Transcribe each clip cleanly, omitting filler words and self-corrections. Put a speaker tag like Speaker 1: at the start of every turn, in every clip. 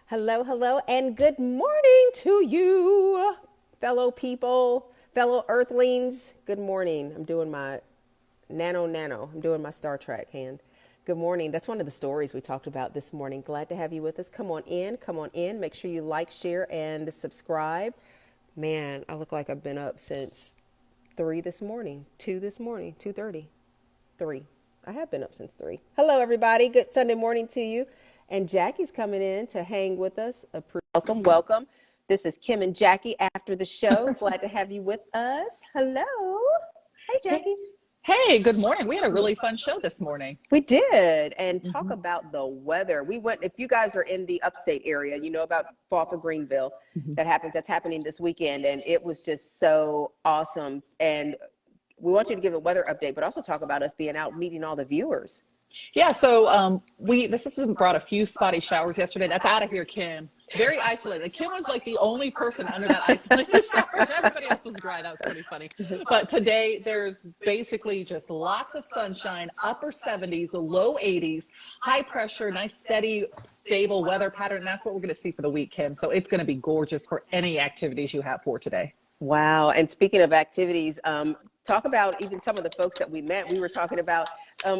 Speaker 1: Hello, hello, and good morning to you, fellow people, fellow earthlings. Good morning. I'm doing my nano. I'm doing my Star Trek hand. Good morning. That's one of the stories we talked about this morning. Glad to have you with us. Come on in. Come on in. Make sure you like, share, and subscribe. Man, I look like I've been up since 3 this morning, 2 this morning, 2:30. 3. I have been up since 3. Hello, everybody. Good Sunday morning to you. And Jackie's coming in to hang with us. Welcome, welcome. This is Kim and Jackie after the show. Glad to have you with us. Hello. Hey,
Speaker 2: Hey,
Speaker 1: Jackie.
Speaker 2: hey, good morning. We had a really fun show this morning.
Speaker 1: We did. And talk
Speaker 2: hmm
Speaker 1: about the weather. We went, if you guys are in the upstate area, you know about Fall for Greenville.
Speaker 2: hmm
Speaker 1: That's happening this weekend. And it was just so awesome. And we want you to give a weather update, but also talk about us being out meeting all the viewers.
Speaker 2: Yeah, so this system brought a few spotty showers yesterday. That's out of here, Kim. Very isolated. Kim was like the only person under that isolated shower, and everybody else was dry. That was pretty funny. But today there's basically just lots of sunshine, upper 70s, low 80s, high pressure, nice steady, stable weather pattern. And that's what we're going to see for the week, Kim. So it's going to be gorgeous for any activities you have for today.
Speaker 1: Wow. And speaking of activities, talk about even some of the folks that we met. We were talking about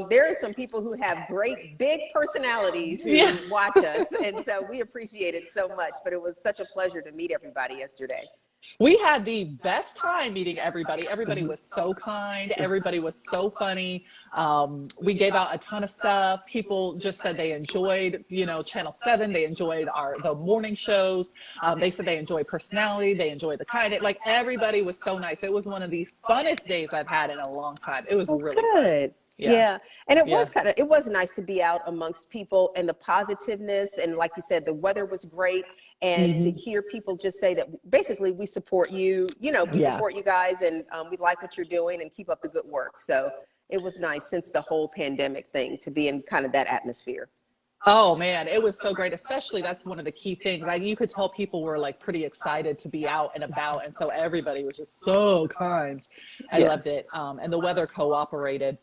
Speaker 1: there are some people who have great big personalities
Speaker 2: Yeah.
Speaker 1: who watch us. And so we appreciate it so much. But it was such a pleasure to meet everybody yesterday.
Speaker 2: We had the best time meeting everybody. Everybody was so kind. Everybody was so funny. We gave out a ton of stuff. People just said they enjoyed, Channel 7. They enjoyed the morning shows. They said they enjoyed personality. They enjoyed the kind. Like everybody was so nice. It was one of the funnest days I've had in a long time. It was
Speaker 1: Oh,
Speaker 2: really fun.
Speaker 1: good.
Speaker 2: Yeah.
Speaker 1: Yeah. And
Speaker 2: Yeah.
Speaker 1: it was nice to be out amongst people and the positiveness. And like you said, the weather was great. And to
Speaker 2: hmm
Speaker 1: hear people just say that basically we support you, we
Speaker 2: Yeah.
Speaker 1: support you guys and we like what you're doing and keep up the good work. So it was nice since the whole pandemic thing to be in kind of that atmosphere.
Speaker 2: Oh man, it was so great. Especially that's one of the key things. You could tell people were like pretty excited to be out and about, and so everybody was just so kind. I
Speaker 1: Yeah.
Speaker 2: loved it, and the weather cooperated.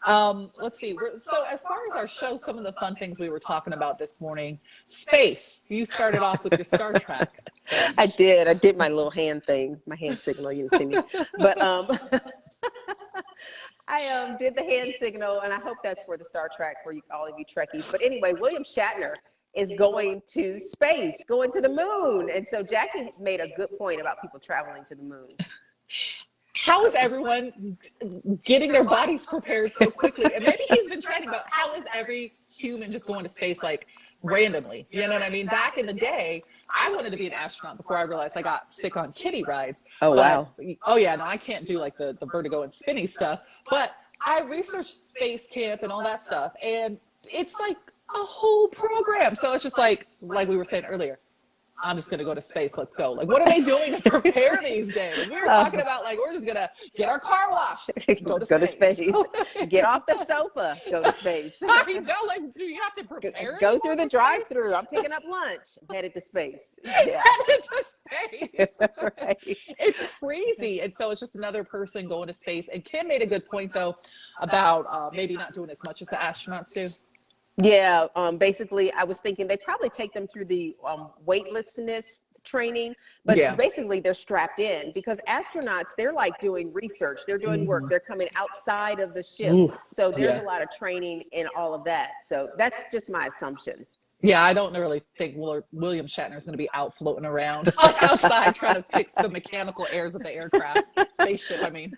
Speaker 2: Let's see. So as far as our show, some of the fun things we were talking about this morning, space. You started off with your Star Trek thing.
Speaker 1: I did. I did my little hand thing, my hand signal. You didn't see me. But I did the hand signal, and I hope that's for the Star Trek for you, all of you Trekkies. But anyway, William Shatner is going to space, going to the moon. And so Jackie made a good point about people traveling to the moon.
Speaker 2: How is everyone getting their bodies prepared so quickly? And maybe he's been training, but how is every human just going to space like randomly? You know what I mean? Back in the day, I wanted to be an astronaut before I realized I got sick on kiddie rides.
Speaker 1: Oh,
Speaker 2: But
Speaker 1: wow.
Speaker 2: oh yeah, no, I can't do like the vertigo and spinny stuff. But I researched space camp and all that stuff, and it's like a whole program. So it's just like we were saying earlier, I'm just going to go to space. Let's go. Like, what are they doing to prepare these days? We were talking about like, we're just going to get our car washed, go to
Speaker 1: Go to
Speaker 2: space.
Speaker 1: space. Get off the sofa. Go to space.
Speaker 2: I know, like, do you have to prepare
Speaker 1: Go
Speaker 2: anyone
Speaker 1: through the
Speaker 2: for space?
Speaker 1: drive-through. I'm picking up lunch. I'm headed to space. Yeah.
Speaker 2: Headed to space.
Speaker 1: Right.
Speaker 2: It's crazy. And so it's just another person going to space. And Kim made a good point, though, about maybe not doing as much as the astronauts do.
Speaker 1: Yeah, basically, I was thinking they probably take them through the weightlessness training, but
Speaker 2: Yeah.
Speaker 1: basically they're strapped in because astronauts, they're like doing research, they're doing work,
Speaker 2: hmm
Speaker 1: they're coming outside of the ship.
Speaker 2: Ooh,
Speaker 1: So there's a
Speaker 2: yeah.
Speaker 1: lot of training in all of that. So that's just my assumption.
Speaker 2: Yeah, I don't really think William Shatner is going to be out floating around like outside trying to fix the mechanical errors of the aircraft, spaceship, I mean.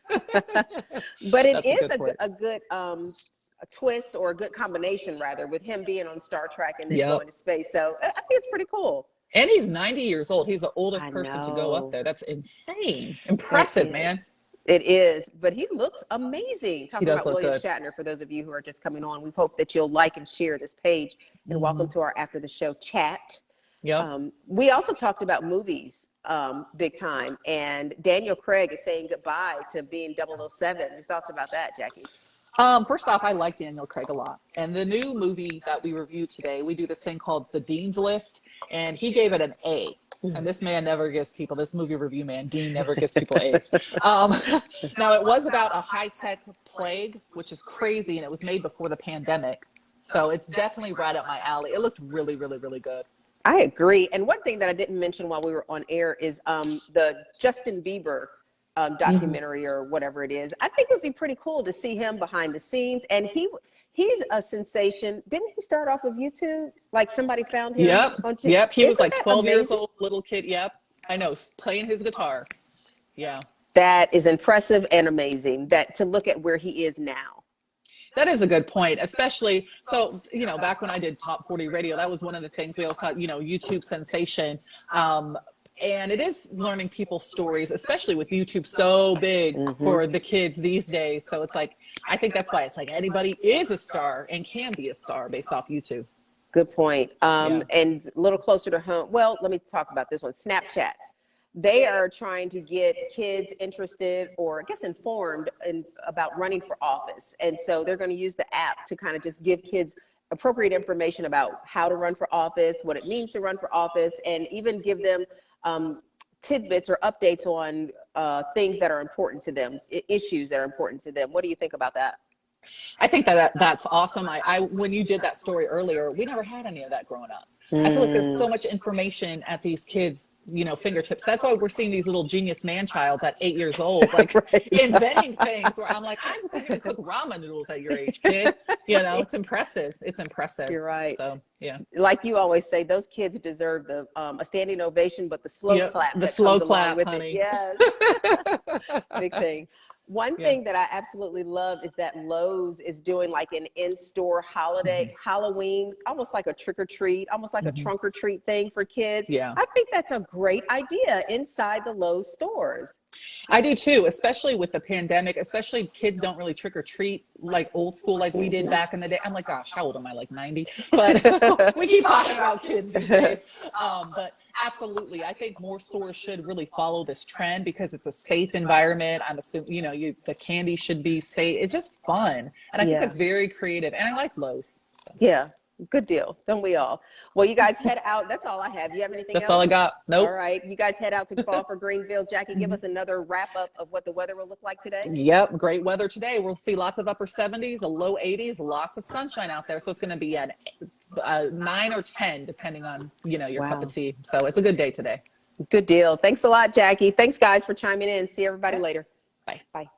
Speaker 1: But it
Speaker 2: That's a
Speaker 1: is
Speaker 2: good point.
Speaker 1: a good a twist or a good combination rather with him being on Star Trek and then
Speaker 2: Yep.
Speaker 1: going to space. So I think it's pretty cool.
Speaker 2: And he's 90 years old. He's the
Speaker 1: I
Speaker 2: oldest person to go up
Speaker 1: know.
Speaker 2: there. That's insane.
Speaker 1: It
Speaker 2: Impressive, man.
Speaker 1: is. It is, but he looks amazing.
Speaker 2: He
Speaker 1: Talking
Speaker 2: does
Speaker 1: about
Speaker 2: look
Speaker 1: William
Speaker 2: good.
Speaker 1: Shatner, for those of you who are just coming on, we hope that you'll like and share this page and welcome
Speaker 2: hmm
Speaker 1: to our after the show chat.
Speaker 2: Yep.
Speaker 1: We also talked about movies big time, and Daniel Craig is saying goodbye to being 007. Your thoughts about that, Jackie?
Speaker 2: First off, I like Daniel Craig a lot. And the new movie that we reviewed today, we do this thing called the Dean's List, and he gave it an A. And this man never gives people, this movie review man, Dean never gives people A's. Um, Now, it was about a high-tech plague, which is crazy, and it was made before the pandemic. So it's definitely right up my alley. It looked really, really, really good.
Speaker 1: I agree. And one thing that I didn't mention while we were on air is the Justin Bieber documentary or whatever it is. I think it would be pretty cool to see him behind the scenes. And he's a sensation. Didn't he start off with YouTube? Like somebody found him
Speaker 2: Yep.
Speaker 1: on YouTube.
Speaker 2: Yep. He was
Speaker 1: Isn't
Speaker 2: like
Speaker 1: that
Speaker 2: 12 years
Speaker 1: amazing?
Speaker 2: old, little kid. Yep. I know, playing his guitar. Yeah.
Speaker 1: That is impressive and amazing, that to look at where he is now.
Speaker 2: That is a good point, especially, so, you know, back when I did Top 40 radio, that was one of the things we always thought, you know, YouTube sensation. And it is learning people's stories, especially with YouTube so big for the kids these days. So it's like, I think that's why it's like anybody is a star and can be a star based off YouTube.
Speaker 1: Good point. And a little closer to home. Well, let me talk about this one. Snapchat. They are trying to get kids interested, or I guess informed about running for office. And so they're going to use the app to kind of just give kids appropriate information about how to run for office, what it means to run for office, and even give them tidbits or updates on things that are important to them, issues that are important to them. What do you think about that?
Speaker 2: I think that's awesome. I when you did that story earlier, we never had any of that growing up. I feel like there's so much information at these kids, you know, fingertips. That's why we're seeing these little genius man-childs at 8 years old, like inventing things where I'm like, I couldn't even cook ramen noodles at your age, kid. You know, it's impressive. It's impressive.
Speaker 1: You're right.
Speaker 2: So, yeah.
Speaker 1: Like you always say, those kids deserve the a standing ovation, but the slow clap.
Speaker 2: The slow clap,
Speaker 1: with
Speaker 2: honey.
Speaker 1: it. Yes. Big thing. One thing that I absolutely love is that Lowe's is doing like an in-store holiday, Halloween, almost like a trick or treat, almost like a trunk or treat thing for kids.
Speaker 2: Yeah.
Speaker 1: I think that's a great idea inside the Lowe's stores.
Speaker 2: I do too, especially with the pandemic, especially kids don't really trick or treat like old school like we did back in the day. I'm like, gosh, how old am I? Like 90? But we keep talking about kids these days. But absolutely, I think more stores should really follow this trend because it's a safe environment. I'm assuming, you know, the candy should be safe. It's just fun. And I think that's very creative. And I like Lowe's. So.
Speaker 1: Yeah. Good deal. Don't we all? Well, you guys head out. That's all I have. You have anything else?
Speaker 2: That's all I got. Nope.
Speaker 1: All right. You guys head out to fall for Greenville. Jackie, give us another wrap up of what the weather will look like today.
Speaker 2: Yep. Great weather today. We'll see lots of upper 70s, a low 80s, lots of sunshine out there. So it's going to be at 9 or 10, depending on, you know, your cup of tea. So it's a good day today.
Speaker 1: Good deal. Thanks a lot, Jackie. Thanks, guys, for chiming in. See everybody later.
Speaker 2: Bye.
Speaker 1: Bye.